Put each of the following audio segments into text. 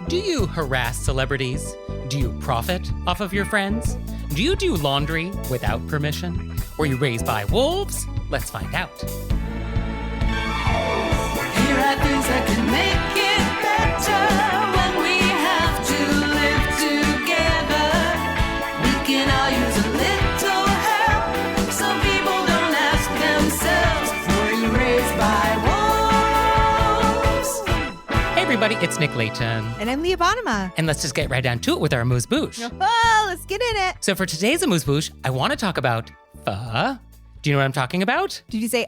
Do you harass celebrities? Do you profit off of your friends? Do you do laundry without permission? Were you raised by wolves? Let's find out. Here are things that can make it better when we have to live together. We can all use a little help. Some people don't ask themselves, were you raised by wolves? Hey everybody, it's Nick Leighton. And I'm Leah Bonnema. And let's just get right down to it with our AMUSE-BOUCHE. Oh, let's get in it. So for today's AMUSE-BOUCHE, I want to talk about pho. Do you know what I'm talking about? Did you say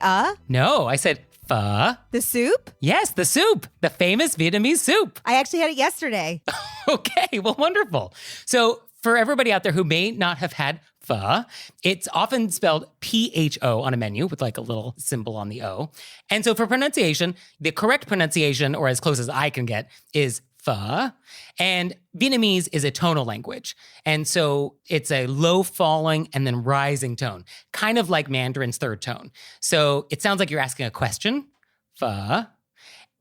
No, I said pho. the soup? Yes, the soup, the famous Vietnamese soup. I actually had it yesterday. Okay, well, wonderful. So for everybody out there who may not have had pho, it's often spelled P-H-O on a menu with like a little symbol on the O. And so for pronunciation, the correct pronunciation, or as close as I can get, is pho. And Vietnamese is a tonal language. And so it's a low falling and then rising tone, kind of like Mandarin's third tone. So it sounds like you're asking a question, pho.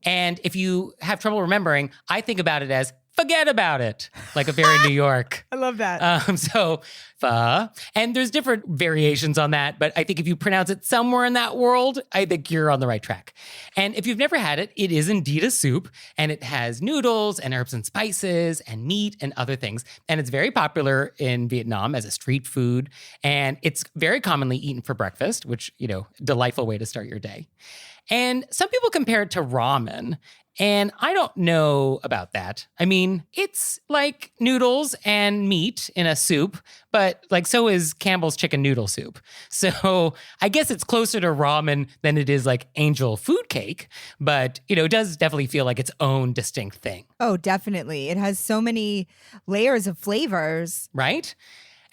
And if you have trouble remembering, I think about it as forget about it, like a very New York. I love that. So pho. And there's different variations on that, but I think if you pronounce it somewhere in that world, I think you're on the right track. And if you've never had it, it is indeed a soup, and it has noodles and herbs and spices and meat and other things. And it's very popular in Vietnam as a street food, and it's very commonly eaten for breakfast, which, you know, delightful way to start your day. And some people compare it to ramen, and I don't know about that. I mean, it's like noodles and meat in a soup, but like so is Campbell's chicken noodle soup. So I guess it's closer to ramen than it is like angel food cake, but you know, it does definitely feel like its own distinct thing. Oh, definitely. It has so many layers of flavors. Right?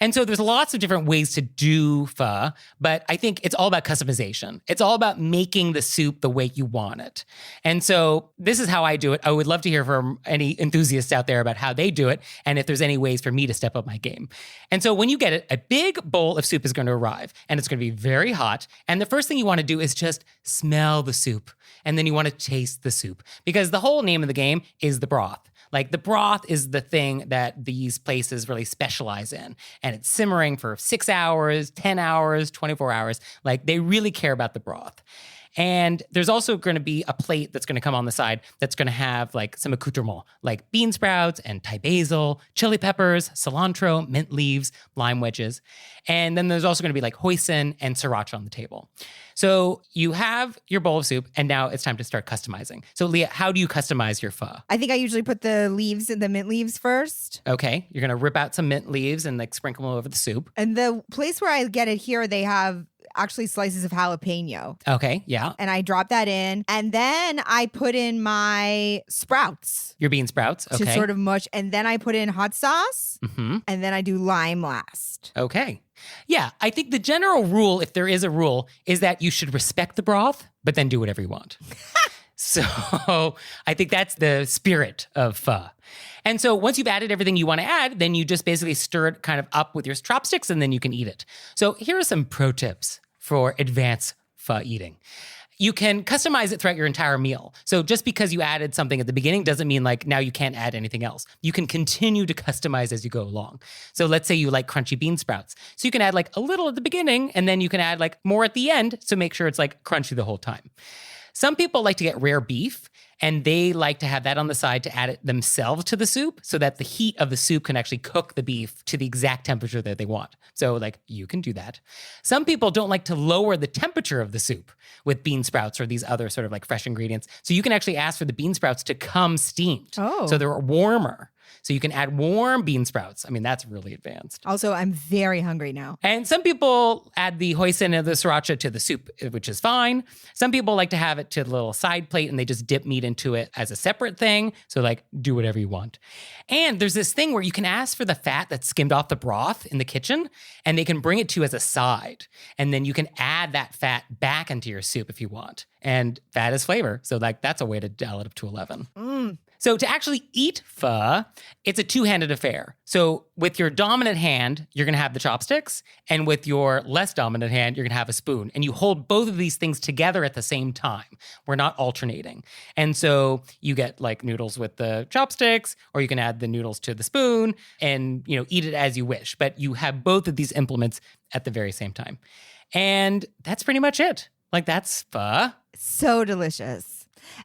And so there's lots of different ways to do pho, but I think it's all about customization. It's all about making the soup the way you want it. And so this is how I do it. I would love to hear from any enthusiasts out there about how they do it and if there's any ways for me to step up my game. And so when you get it, a big bowl of soup is going to arrive, and it's going to be very hot. And the first thing you want to do is just smell the soup, and then you want to taste the soup, because the whole name of the game is the broth. Like the broth is the thing that these places really specialize in. And it's simmering for 6 hours, 10 hours, 24 hours. Like they really care about the broth. And there's also going to be a plate that's going to come on the side that's going to have like some accoutrement, like bean sprouts and Thai basil, chili peppers, cilantro, mint leaves, lime wedges. And then there's also going to be like hoisin and sriracha on the table. So you have your bowl of soup, and now it's time to start customizing. So Leah, how do you customize your pho? I think I usually put the leaves in the mint leaves first. Okay, you're going to rip out some mint leaves and like sprinkle them over the soup. And the place where I get it here, they have actually slices of jalapeno. Okay, yeah. And I drop that in. And then I put in my sprouts. Your bean sprouts, okay. To sort of mush. And then I put in hot sauce. Mm-hmm. And then I do lime last. Okay. Yeah, I think the general rule, if there is a rule, is that you should respect the broth, but then do whatever you want. So I think that's the spirit of pho. And so once you've added everything you want to add, then you just basically stir it kind of up with your chopsticks, and then you can eat it. So here are some pro tips for advanced pho eating. You can customize it throughout your entire meal. So just because you added something at the beginning doesn't mean like now you can't add anything else. You can continue to customize as you go along. So let's say you like crunchy bean sprouts. So you can add like a little at the beginning, and then you can add like more at the end to make sure it's like crunchy the whole time. Some people like to get rare beef, and they like to have that on the side to add it themselves to the soup so that the heat of the soup can actually cook the beef to the exact temperature that they want. So like you can do that. Some people don't like to lower the temperature of the soup with bean sprouts or these other sort of like fresh ingredients. So you can actually ask for the bean sprouts to come steamed. Oh. So they're warmer. So you can add warm bean sprouts. I mean, that's really advanced. Also, I'm very hungry now. And some people add the hoisin and the sriracha to the soup, which is fine. Some people like to have it to the little side plate, and they just dip meat into it as a separate thing. So like, do whatever you want. And there's this thing where you can ask for the fat that's skimmed off the broth in the kitchen, and they can bring it to you as a side. And then you can add that fat back into your soup if you want. And fat is flavor. So like, that's a way to dial it up to 11. So to actually eat pho, it's a two-handed affair. So with your dominant hand, you're going to have the chopsticks, and with your less dominant hand, you're going to have a spoon. And you hold both of these things together at the same time. We're not alternating. And so you get like noodles with the chopsticks, or you can add the noodles to the spoon and, eat it as you wish. But you have both of these implements at the very same time. And that's pretty much it. Like, that's pho. So delicious.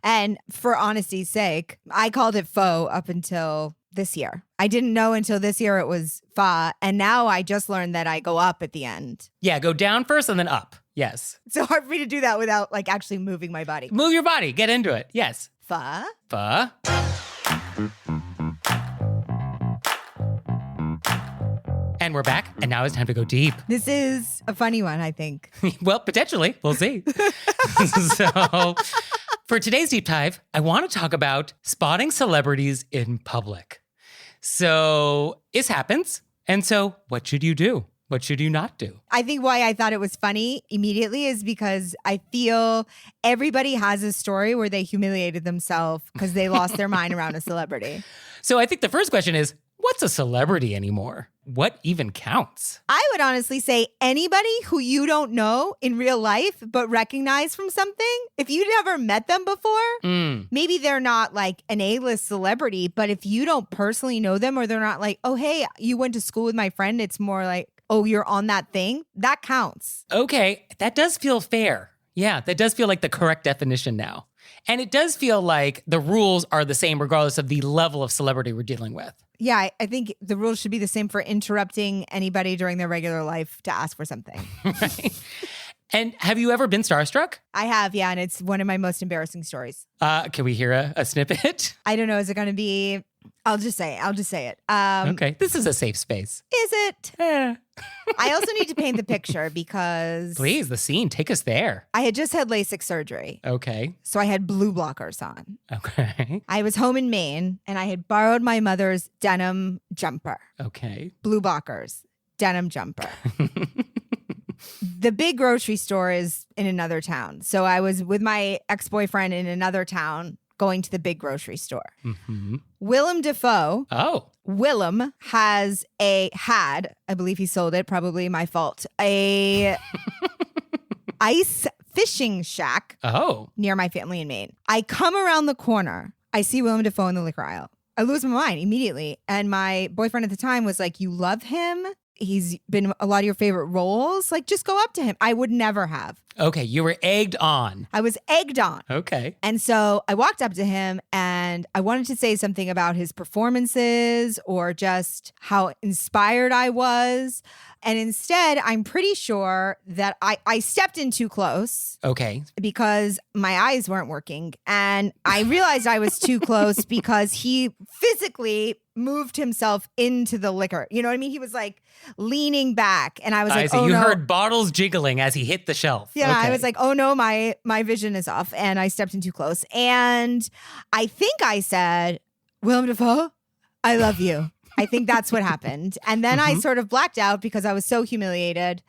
And for honesty's sake, I called it pho up until this year. I didn't know until this year it was pho. And now I just learned that I go up at the end. Yeah, go down first and then up. Yes. It's so hard for me to do that without like actually moving my body. Move your body. Get into it. Yes. Pho. Pho. And we're back, and now it's time to go deep. This is a funny one, I think. Well, potentially. We'll see. So, for today's deep dive, I want to talk about spotting celebrities in public. So, this happens. And so, what should you do? What should you not do? I think why I thought it was funny immediately is because I feel everybody has a story where they humiliated themselves because they lost their mind around a celebrity. So, I think the first question is, what's a celebrity anymore? What even counts? I would honestly say anybody who you don't know in real life but recognize from something. If you never met them before, maybe they're not like an A-list celebrity, but if you don't personally know them or they're not like, oh, hey, you went to school with my friend, it's more like, oh, you're on that thing, that counts. Okay, that does feel fair. Yeah, that does feel like the correct definition now. And it does feel like the rules are the same regardless of the level of celebrity we're dealing with. Yeah, I think the rules should be the same for interrupting anybody during their regular life to ask for something. Right? And have you ever been starstruck? I have, yeah, and it's one of my most embarrassing stories. Can we hear a snippet? I don't know, is it going to be... I'll just say it. Okay, this is a safe space. Is it? Eh. I also need to paint the picture because... Please, the scene, take us there. I had just had LASIK surgery. Okay. So I had blue blockers on. Okay. I was home in Maine and I had borrowed my mother's denim jumper. Okay. Blue blockers, denim jumper. The big grocery store is in another town. So I was with my ex-boyfriend in another town going to the big grocery store. Mm-hmm. Willem Dafoe. Oh. Willem had, I believe he sold it, probably my fault, a ice fishing shack near my family in Maine. I come around the corner. I see Willem Dafoe in the liquor aisle. I lose my mind immediately. And my boyfriend at the time was like, you love him? He's been a lot of your favorite roles. Like, just go up to him. I would never have. Okay, you were egged on. I was egged on. Okay. And so I walked up to him and I wanted to say something about his performances or just how inspired I was. And instead, I'm pretty sure that I stepped in too close. Okay. Because my eyes weren't working. And I realized I was too close because he physically moved himself into the liquor. You know what I mean? He was like leaning back and I was like, oh you no. heard bottles jiggling as he hit the shelf. Yeah, okay. I was like, oh no, my vision is off. And I stepped in too close. And I think I said, Willem Dafoe, I love you. I think that's what happened. And then I sort of blacked out because I was so humiliated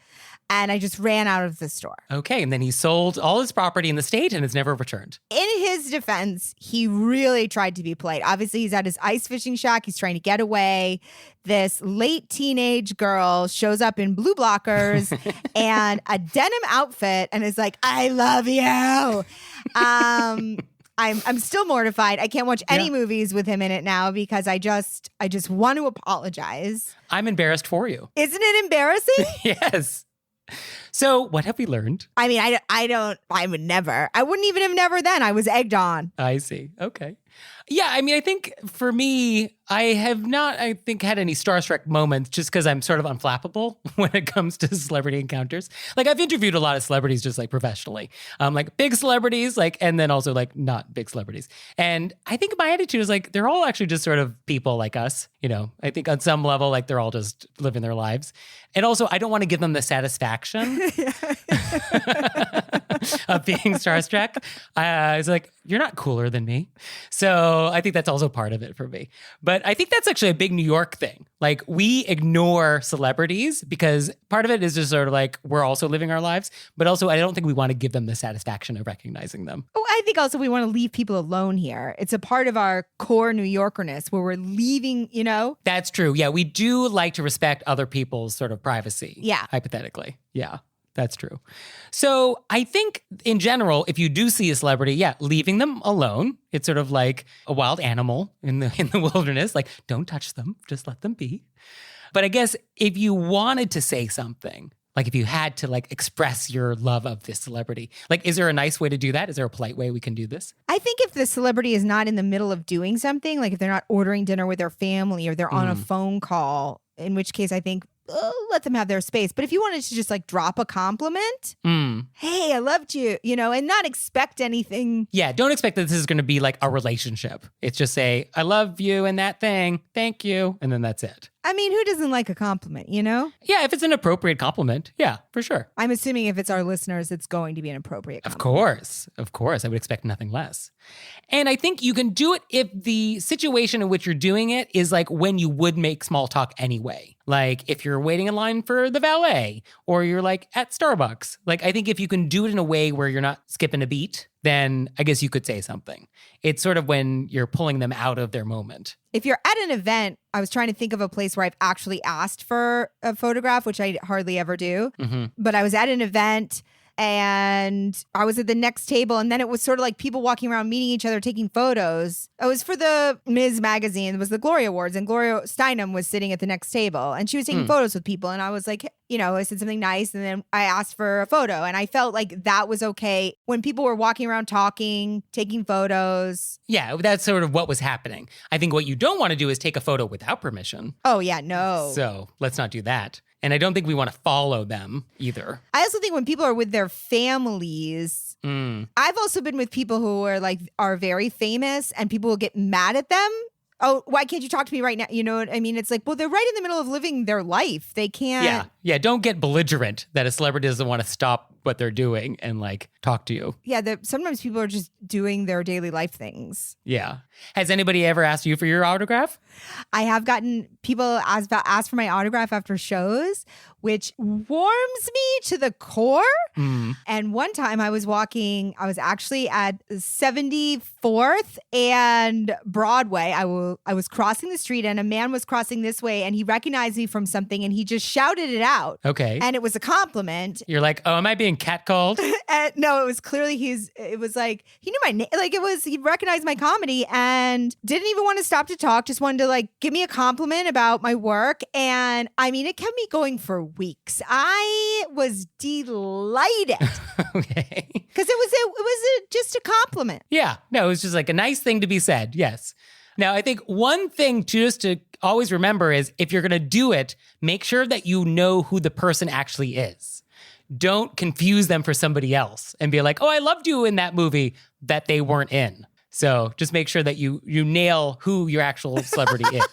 and I just ran out of the store. Okay. And then he sold all his property in the state and has never returned. In his defense, he really tried to be polite. Obviously, he's at his ice fishing shack. He's trying to get away. This late teenage girl shows up in blue blockers and a denim outfit and is like, I love you. I'm still mortified. I can't watch any movies with him in it now because I just want to apologize. I'm embarrassed for you. Isn't it embarrassing? Yes. So what have we learned? I mean, I wouldn't even have never then. I was egged on. I see. Okay. Yeah, I mean, I think for me, I have not, I think, had any starstruck moments just because I'm sort of unflappable when it comes to celebrity encounters. Like, I've interviewed a lot of celebrities just like professionally, like big celebrities, like, and then also like not big celebrities. And I think my attitude is like, they're all actually just sort of people like us, you know. I think on some level, like they're all just living their lives. And also, I don't want to give them the satisfaction of being starstruck. It's like, you're not cooler than me. So I think that's also part of it for me. But I think that's actually a big New York thing. Like, we ignore celebrities because part of it is just sort of like, we're also living our lives. But also, I don't think we want to give them the satisfaction of recognizing them. Oh, I think also we want to leave people alone here. It's a part of our core New Yorkerness where we're leaving, you know? That's true. Yeah, we do like to respect other people's sort of privacy. Yeah. Hypothetically. Yeah. That's true. So I think in general, if you do see a celebrity, leaving them alone. It's sort of like a wild animal in the wilderness. Like, don't touch them, just let them be. But I guess if you wanted to say something, like if you had to like express your love of this celebrity, like, is there a nice way to do that? Is there a polite way we can do this? I think if the celebrity is not in the middle of doing something, like if they're not ordering dinner with their family or they're on a phone call, in which case I think, let them have their space. But if you wanted to just like drop a compliment, hey, I loved you, you know, and not expect anything. Yeah, don't expect that this is going to be like a relationship. It's just say, I love you and that thing. Thank you. And then that's it. I mean, who doesn't like a compliment, you know? Yeah, if it's an appropriate compliment. Yeah, for sure. I'm assuming if it's our listeners, it's going to be an appropriate compliment. Of course. I would expect nothing less. And I think you can do it if the situation in which you're doing it is like when you would make small talk anyway. Like if you're waiting in line for the valet or you're like at Starbucks. Like, I think if you can do it in a way where you're not skipping a beat, then I guess you could say something. It's sort of when you're pulling them out of their moment. If you're at an event, I was trying to think of a place where I've actually asked for a photograph, which I hardly ever do. But I was at an event and I was at the next table, and then it was sort of like people walking around meeting each other, taking photos. It was for the Ms. magazine. It was the Gloria Awards, and Gloria Steinem was sitting at the next table, and she was taking photos with people. And I was like, you know, I said something nice, and then I asked for a photo, and I felt like that was okay when people were walking around talking, taking photos. Yeah, that's sort of what was happening. I think what you don't want to do is take a photo without permission. Oh, yeah, no. So let's not do that. And I don't think we want to follow them either. I also think when people are with their families, I've also been with people who are very famous, and people will get mad at them. Oh, why can't you talk to me right now? You know what I mean? It's like, well, they're right in the middle of living their life. They can't. Yeah. Don't get belligerent that a celebrity doesn't want to stop what they're doing and like talk to you. Yeah. Sometimes people are just doing their daily life things. Yeah. Has anybody ever asked you for your autograph? I have gotten people ask for my autograph after shows, which warms me to the core. And one time I was actually at 74th and Broadway. I was crossing the street, and a man was crossing this way, and he recognized me from something, and he just shouted it out. Okay. And it was a compliment. You're like, oh, am I being catcalled? No, it was clearly it was like, he knew my name. Like he recognized my comedy and didn't even want to stop to talk. Just wanted to like give me a compliment about my work. And I mean, it kept me going for weeks. I was delighted. Okay. Because it was just a compliment. Yeah. No, it was just like a nice thing to be said. Yes. Now, I think one thing just to always remember is if you're going to do it, make sure that you know who the person actually is. Don't confuse them for somebody else and be like, oh, I loved you in that movie that they weren't in. So just make sure that you nail who your actual celebrity is.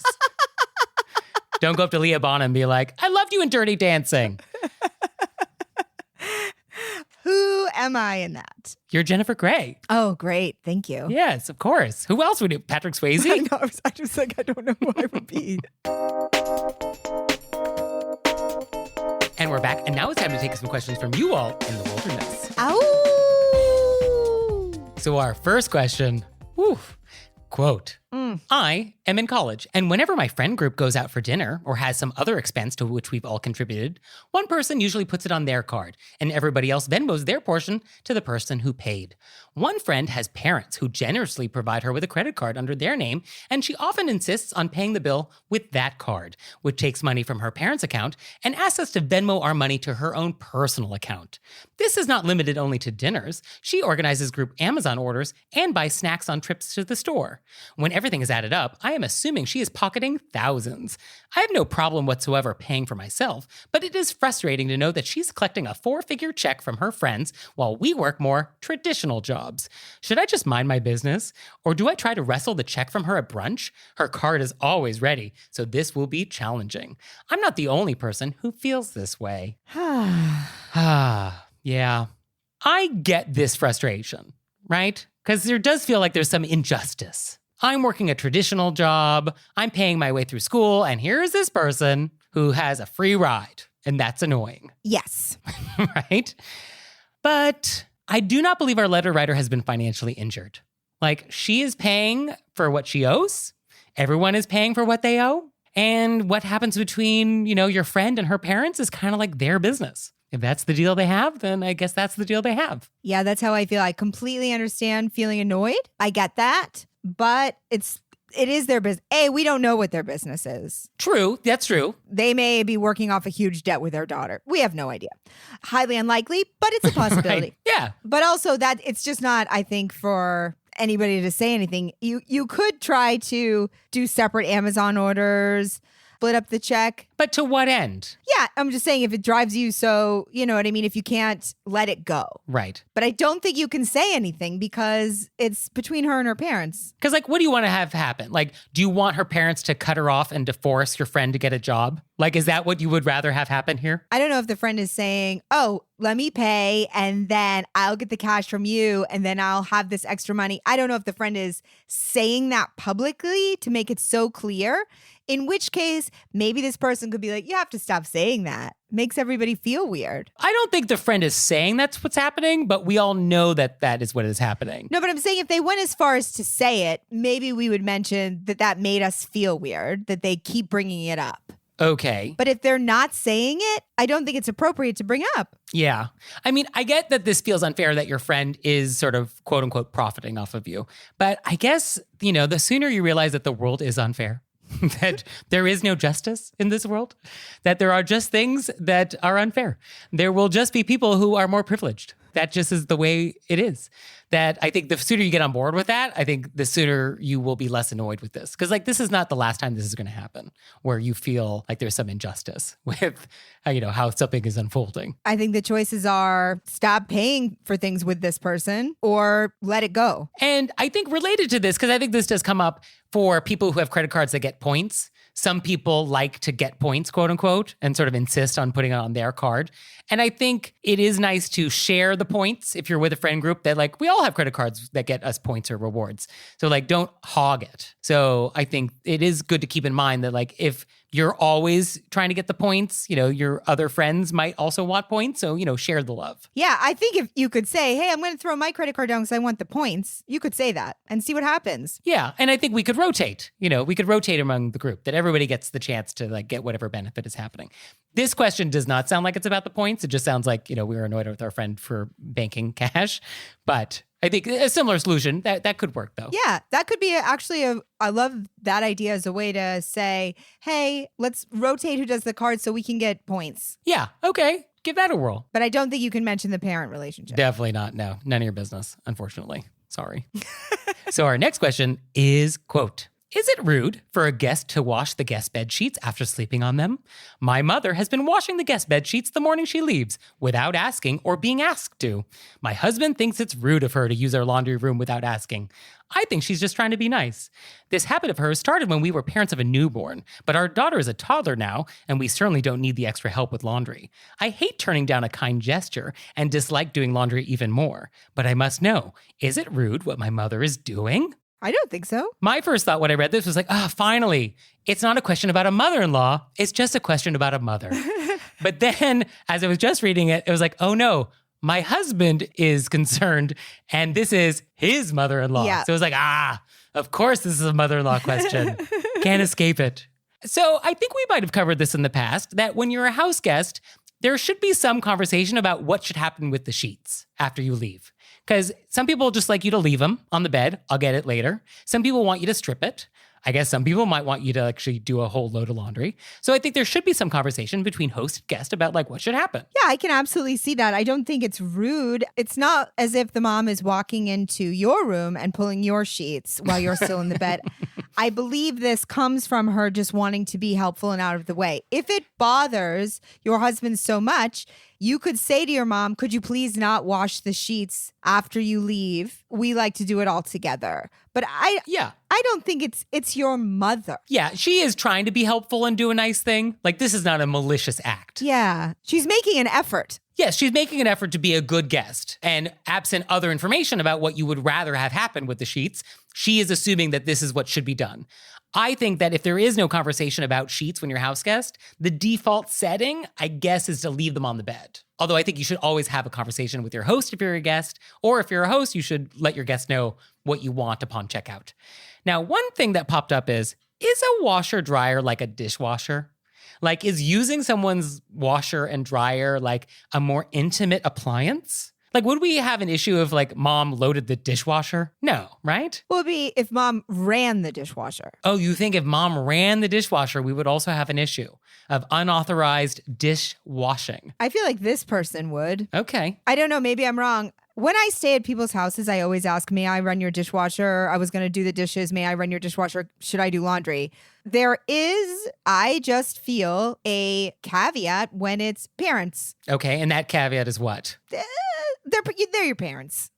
Don't go up to Leah Bonnema and be like, I loved you in Dirty Dancing. Who am I in that? You're Jennifer Grey. Oh, great. Thank you. Yes, of course. Who else would you? Patrick Swayze? I know. I just like, I don't know who I would be. And we're back. And now it's time to take some questions from you all in the wilderness. Ow! So our first question, quote, I am in college, and whenever my friend group goes out for dinner or has some other expense to which we've all contributed, one person usually puts it on their card, and everybody else Venmos their portion to the person who paid. One friend has parents who generously provide her with a credit card under their name, and she often insists on paying the bill with that card, which takes money from her parents' account and asks us to Venmo our money to her own personal account. This is not limited only to dinners. She organizes group Amazon orders and buys snacks on trips to the store. When everything is added up, I am assuming she is pocketing thousands. I have no problem whatsoever paying for myself, but it is frustrating to know that she's collecting a 4-figure check from her friends while we work more traditional jobs. Should I just mind my business? Or do I try to wrestle the check from her at brunch? Her card is always ready, so this will be challenging. I'm not the only person who feels this way. Yeah. I get this frustration, right? Because there does feel like there's some injustice. I'm working a traditional job, I'm paying my way through school, and here is this person who has a free ride, and that's annoying. Yes. Right? But I do not believe our letter writer has been financially injured. Like, she is paying for what she owes. Everyone is paying for what they owe. And what happens between, your friend and her parents is kind of like their business. If that's the deal they have, then I guess that's the deal they have. Yeah, that's how I feel. I completely understand feeling annoyed. I get that. But it is their business. We don't know what their business is. True. That's true. They may be working off a huge debt with their daughter. We have no idea. Highly unlikely, but it's a possibility. Right. Yeah. But also that it's just not, I think, for anybody to say anything. You could try to do separate Amazon orders, split up the check. But to what end? Yeah, I'm just saying if it drives you so, you know what I mean, if you can't let it go. Right. But I don't think you can say anything because it's between her and her parents. Because, what do you want to have happen? Do you want her parents to cut her off and to force your friend to get a job? Is that what you would rather have happen here? I don't know if the friend is saying, oh, let me pay and then I'll get the cash from you and then I'll have this extra money. I don't know if the friend is saying that publicly to make it so clear, in which case maybe this person could be like, you have to stop saying that. Makes everybody feel weird. I don't think the friend is saying that's what's happening, but we all know that that is what is happening. No, but I'm saying if they went as far as to say it, maybe we would mention that made us feel weird, that they keep bringing it up. Okay. But if they're not saying it, I don't think it's appropriate to bring up. Yeah. I mean, I get that this feels unfair that your friend is sort of quote unquote profiting off of you. But I guess, the sooner you realize that the world is unfair, that there is no justice in this world, that there are just things that are unfair. There will just be people who are more privileged. That just is the way it is. That I think the sooner you get on board with that, I think the sooner you will be less annoyed with this. Because this is not the last time this is going to happen, where you feel like there's some injustice with, how something is unfolding. I think the choices are stop paying for things with this person or let it go. And I think related to this, because I think this does come up for people who have credit cards that get points. Some people like to get points, quote unquote, and sort of insist on putting it on their card. And I think it is nice to share the points if you're with a friend group that we all have credit cards that get us points or rewards. So don't hog it. So I think it is good to keep in mind that if you're always trying to get the points, your other friends might also want points. So, share the love. Yeah, I think if you could say, hey, I'm going to throw my credit card down because I want the points, you could say that and see what happens. Yeah. And I think we could rotate, we could rotate among the group, that everybody gets the chance to get whatever benefit is happening. This question does not sound like it's about the points. It just sounds like, we were annoyed with our friend for banking cash. But I think a similar solution, that could work though. Yeah, that could be I love that idea as a way to say, hey, let's rotate who does the card so we can get points. Yeah, okay. Give that a whirl. But I don't think you can mention the parent relationship. Definitely not. No, none of your business, unfortunately. Sorry. So our next question is, quote, is it rude for a guest to wash the guest bed sheets after sleeping on them? My mother has been washing the guest bed sheets the morning she leaves without asking or being asked to. My husband thinks it's rude of her to use our laundry room without asking. I think she's just trying to be nice. This habit of hers started when we were parents of a newborn, but our daughter is a toddler now, and we certainly don't need the extra help with laundry. I hate turning down a kind gesture and dislike doing laundry even more. But I must know, is it rude what my mother is doing? I don't think so. My first thought when I read this was finally, it's not a question about a mother-in-law. It's just a question about a mother. But then as I was just reading it, it was oh no, my husband is concerned and this is his mother-in-law. Yeah. So it was of course this is a mother-in-law question. Can't escape it. So I think we might have covered this in the past, that when you're a house guest, there should be some conversation about what should happen with the sheets after you leave. Because some people just like you to leave them on the bed. I'll get it later. Some people want you to strip it. I guess some people might want you to actually do a whole load of laundry. So I think there should be some conversation between host and guest about what should happen. Yeah, I can absolutely see that. I don't think it's rude. It's not as if the mom is walking into your room and pulling your sheets while you're still in the bed. I believe this comes from her just wanting to be helpful and out of the way. If it bothers your husband so much, you could say to your mom, could you please not wash the sheets after you leave? We like to do it all together. But I don't think it's your mother. Yeah, she is trying to be helpful and do a nice thing. This is not a malicious act. Yeah, she's making an effort. yes, she's making an effort to be a good guest. And absent other information about what you would rather have happen with the sheets, she is assuming that this is what should be done. I think that if there is no conversation about sheets when you're house guest, the default setting, I guess, is to leave them on the bed. Although I think you should always have a conversation with your host if you're a guest, or if you're a host, you should let your guest know what you want upon checkout. Now, one thing that popped up is a washer dryer like a dishwasher? Like, is using someone's washer and dryer like a more intimate appliance? Like, would we have an issue if, like, mom loaded the dishwasher? No, right? Well, it'd be if mom ran the dishwasher. Oh, you think if mom ran the dishwasher, we would also have an issue of unauthorized dishwashing? I feel like this person would. Okay. I don't know. Maybe I'm wrong. When I stay at people's houses, I always ask, may I run your dishwasher? I was going to do the dishes. May I run your dishwasher? Should I do laundry? There is, I just feel, a caveat when it's parents. Okay. And that caveat is what? They're your parents.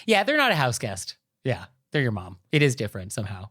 Yeah, they're not a house guest. Yeah, they're your mom. It is different somehow.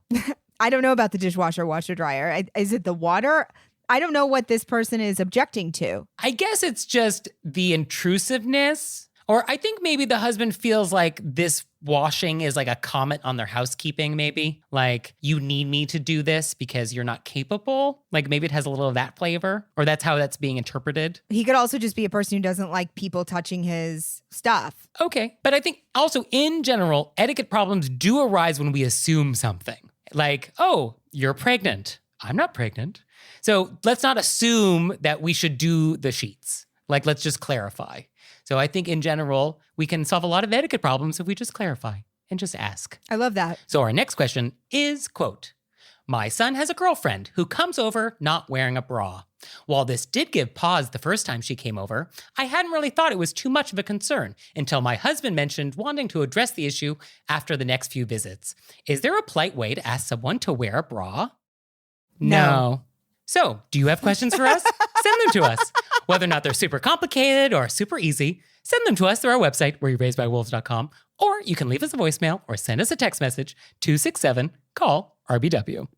I don't know about the dishwasher, washer, dryer. Is it the water? I don't know what this person is objecting to. I guess it's just the intrusiveness. Or I think maybe the husband feels like this washing is like a comment on their housekeeping, maybe. Like, you need me to do this because you're not capable. Like, maybe it has a little of that flavor, or that's how that's being interpreted. He could also just be a person who doesn't like people touching his stuff. Okay. But I think also in general, etiquette problems do arise when we assume something. Like, oh, you're pregnant. I'm not pregnant. So let's not assume that we should do the sheets. Like, let's just clarify. So I think in general, we can solve a lot of etiquette problems if we just clarify and just ask. I love that. So our next question is, quote, my son has a girlfriend who comes over not wearing a bra. While this did give pause the first time she came over, I hadn't really thought it was too much of a concern until my husband mentioned wanting to address the issue after the next few visits. Is there a polite way to ask someone to wear a bra? No. So, do you have questions for us? Send them to us. Whether or not they're super complicated or super easy, send them to us through our website, wereyouRaisedByWolves.com, or you can leave us a voicemail or send us a text message, 267-CALL-RBW.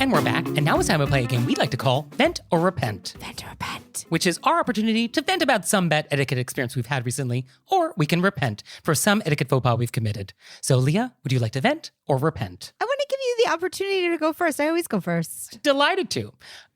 And we're back, and now it's time to play a game we like to call Vent or Repent. Vent or repent. Which is our opportunity to vent about some bad etiquette experience we've had recently, or we can repent for some etiquette faux pas we've committed. So, Leah, would you like to vent or repent? I want to give you the opportunity to go first. I always go first. Delighted to.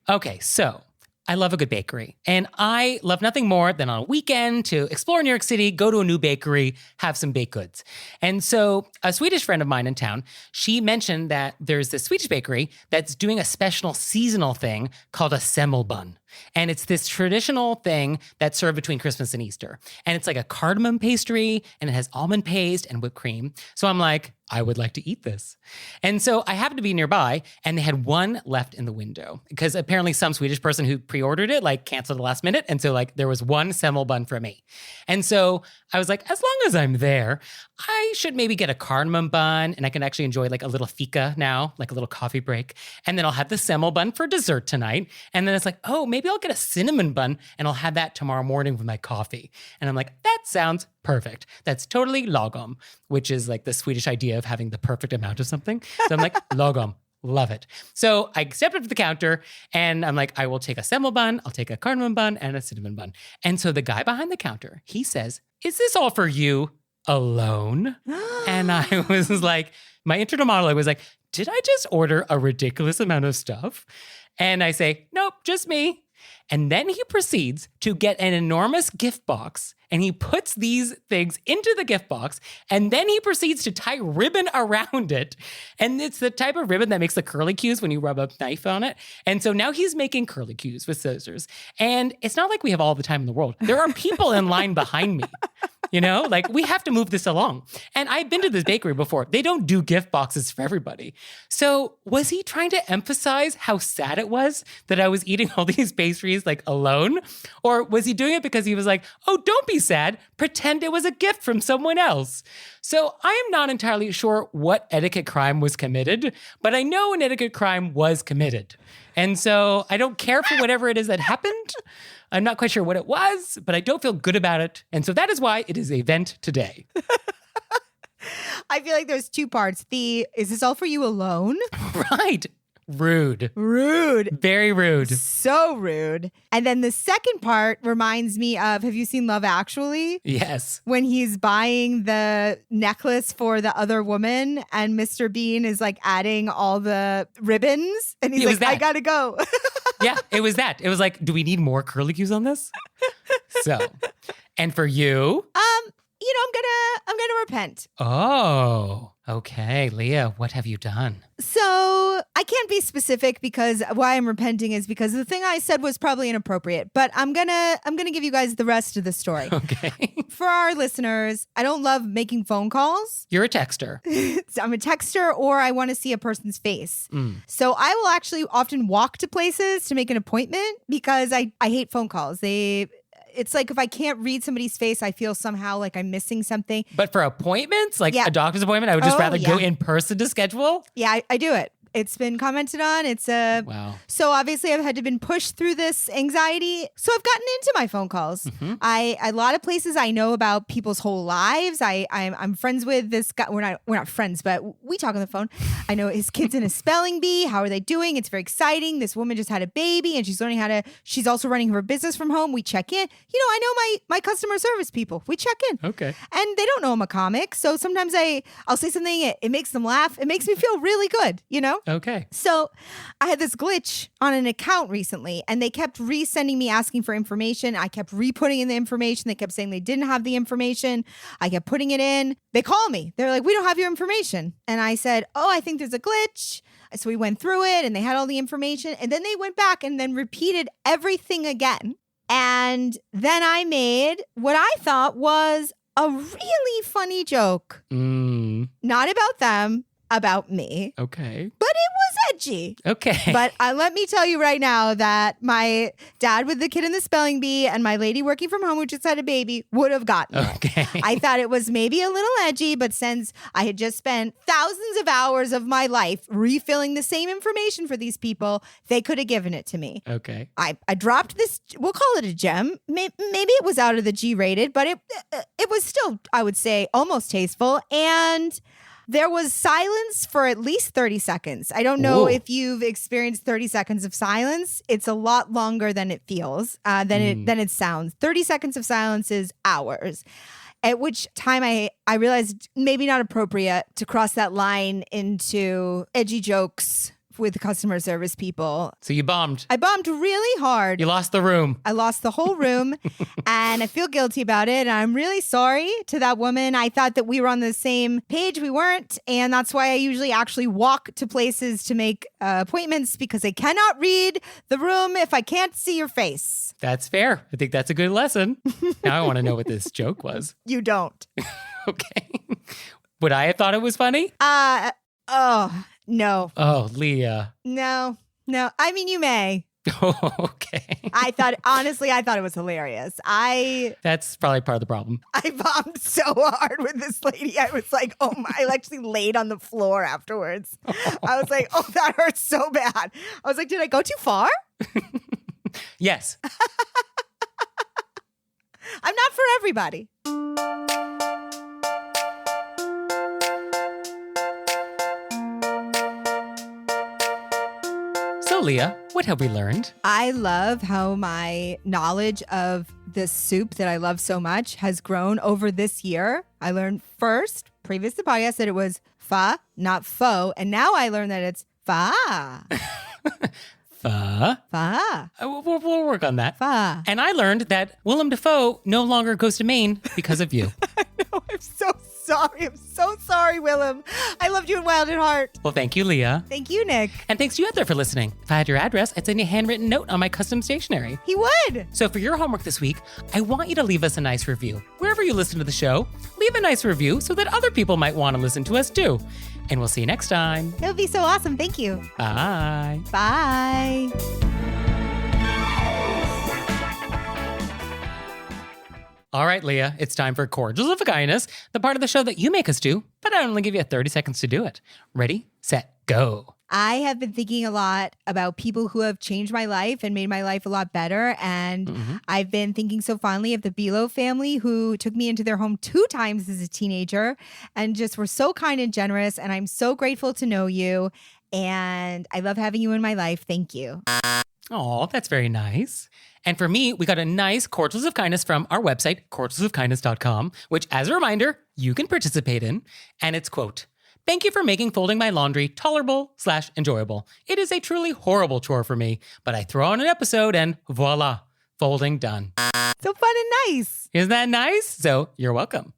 Okay, so I love a good bakery. And I love nothing more than on a weekend to explore New York City, go to a new bakery, have some baked goods. And so a Swedish friend of mine in town, she mentioned that there's this Swedish bakery that's doing a special seasonal thing called a semmelbun. And it's this traditional thing that's served between Christmas and Easter. And it's like a cardamom pastry, and it has almond paste and whipped cream. So I'm like, I would like to eat this. And so I happened to be nearby, and they had one left in the window because apparently some Swedish person who pre-ordered it like canceled the last minute. And so like there was one semmelbun for me. And so I was like, as long as I'm there, I should maybe get a cardamom bun, and I can actually enjoy like a little fika now, like a little coffee break. And then I'll have the semmelbun for dessert tonight. And then it's like, oh, maybe I'll get a cinnamon bun and I'll have that tomorrow morning with my coffee. And I'm like, that sounds perfect. That's totally lagom, which is like the Swedish idea of having the perfect amount of something. So I'm like, lagom. Love it. So I stepped up to the counter and I'm like, I will take a semmelbun, I'll take a cardamom bun and a cinnamon bun. And so the guy behind the counter, he says, is this all for you alone? And I was like, my internal monologue was like, did I just order a ridiculous amount of stuff? And I say, nope, just me. And then he proceeds to get an enormous gift box and he puts these things into the gift box and then he proceeds to tie ribbon around it. And it's the type of ribbon that makes the curlicues when you rub a knife on it. And so now he's making curlicues with scissors. And it's not like we have all the time in the world. There are people in line behind me. You know, like we have to move this along. And I've been to this bakery before. They don't do gift boxes for everybody. So was he trying to emphasize how sad it was that I was eating all these pastries like alone? Or was he doing it because he was like, oh, don't be sad. Pretend it was a gift from someone else. So I am not entirely sure what etiquette crime was committed, but I know an etiquette crime was committed. And so I don't care for whatever it is that happened. I'm not quite sure what it was, but I don't feel good about it. And so that is why it is a vent today. I feel like there's two parts. Is this all for you alone? Right. Rude. Rude. Very rude. So rude. And then the second part reminds me of, have you seen Love Actually? Yes. When he's buying the necklace for the other woman and Mr. Bean is like adding all the ribbons and he's like, I gotta go. Yeah, it was that. It was like, do we need more curlicues on this? So, and for you? I'm gonna repent. Oh, okay. Leah, what have you done? So I can't be specific because why I'm repenting is because the thing I said was probably inappropriate, but I'm gonna give you guys the rest of the story. Okay. For our listeners, I don't love making phone calls. You're a texter. So I'm a texter or I want to see a person's face. So I will actually often walk to places to make an appointment because I hate phone calls. It's like if I can't read somebody's face, I feel somehow like I'm missing something. But for appointments, like a doctor's appointment, I would just rather go in person to schedule. Yeah, I do it. It's been commented on. It's a wow. So obviously I've had to been pushed through this anxiety. So I've gotten into my phone calls. A lot of places I know about people's whole lives. I'm friends with this guy. We're not friends, but we talk on the phone. I know his kids in a spelling bee. How are they doing? It's very exciting. This woman just had a baby and she's learning she's also running her business from home. We check in. I know my customer service people. We check in. Okay. And they don't know I'm a comic. So sometimes I'll say something. It makes them laugh. It makes me feel really good, Okay. So I had this glitch on an account recently and they kept resending me asking for information. I kept re-putting in the information. They kept saying they didn't have the information. I kept putting it in. They call me. They're like, we don't have your information. And I said, I think there's a glitch. So we went through it and they had all the information. And then they went back and then repeated everything again. And then I made what I thought was a really funny joke. Not about them. About me. Okay. But it was edgy. Okay. But let me tell you right now that my dad with the kid in the spelling bee and my lady working from home who just had a baby would have gotten it. Okay. I thought it was maybe a little edgy, but since I had just spent thousands of hours of my life refilling the same information for these people, they could have given it to me. Okay. I dropped this, we'll call it a gem. Maybe it was out of the G-rated, but it was still, I would say, almost tasteful. And there was silence for at least 30 seconds. I don't know if you've experienced 30 seconds of silence. It's a lot longer than it feels, than it sounds. 30 seconds of silence is hours. At which time I realized maybe not appropriate to cross that line into edgy jokes with customer service people. So you bombed. I bombed really hard. You lost the room. I lost the whole room and I feel guilty about it. And I'm really sorry to that woman. I thought that we were on the same page. We weren't. And that's why I usually actually walk to places to make appointments because I cannot read the room if I can't see your face. That's fair. I think that's a good lesson. Now I want to know what this joke was. You don't. Okay. Would I have thought it was funny? No. Oh, Leah. No. I mean, you may. Oh, okay. I thought it was hilarious. That's probably part of the problem. I bombed so hard with this lady. I was like, I actually laid on the floor afterwards. I was like, that hurts so bad. I was like, did I go too far? Yes. I'm not for everybody. So, Leah, what have we learned? I love how my knowledge of this soup that I love so much has grown over this year. I learned first, previous to the podcast, that it was pho, not faux. And now I learned that it's pho. Pho. We'll work on that. Pho. And I learned that Willem Dafoe no longer goes to Maine because of you. I know. I'm so sorry. I'm so sorry, Willem. I loved you in Wild at Heart. Well, thank you, Leah. Thank you, Nick. And thanks to you out there for listening. If I had your address, I'd send you a handwritten note on my custom stationery. He would. So for your homework this week, I want you to leave us a nice review. Wherever you listen to the show, leave a nice review so that other people might want to listen to us too. And we'll see you next time. That would be so awesome. Thank you. Bye. Bye. All right, Leah, it's time for Cordials of Kindness, the part of the show that you make us do, but I only give you 30 seconds to do it. Ready, set, go. I have been thinking a lot about people who have changed my life and made my life a lot better. And I've been thinking so fondly of the Bilo family who took me into their home 2 times as a teenager and just were so kind and generous. And I'm so grateful to know you. And I love having you in my life. Thank you. Oh, that's very nice. And for me, we got a nice Cordials of Kindness from our website, cordialsofkindness.com, which, as a reminder, you can participate in. And it's, quote, "Thank you for making folding my laundry tolerable/enjoyable. It is a truly horrible chore for me, but I throw on an episode and voila, folding done." So fun and nice. Isn't that nice? So you're welcome.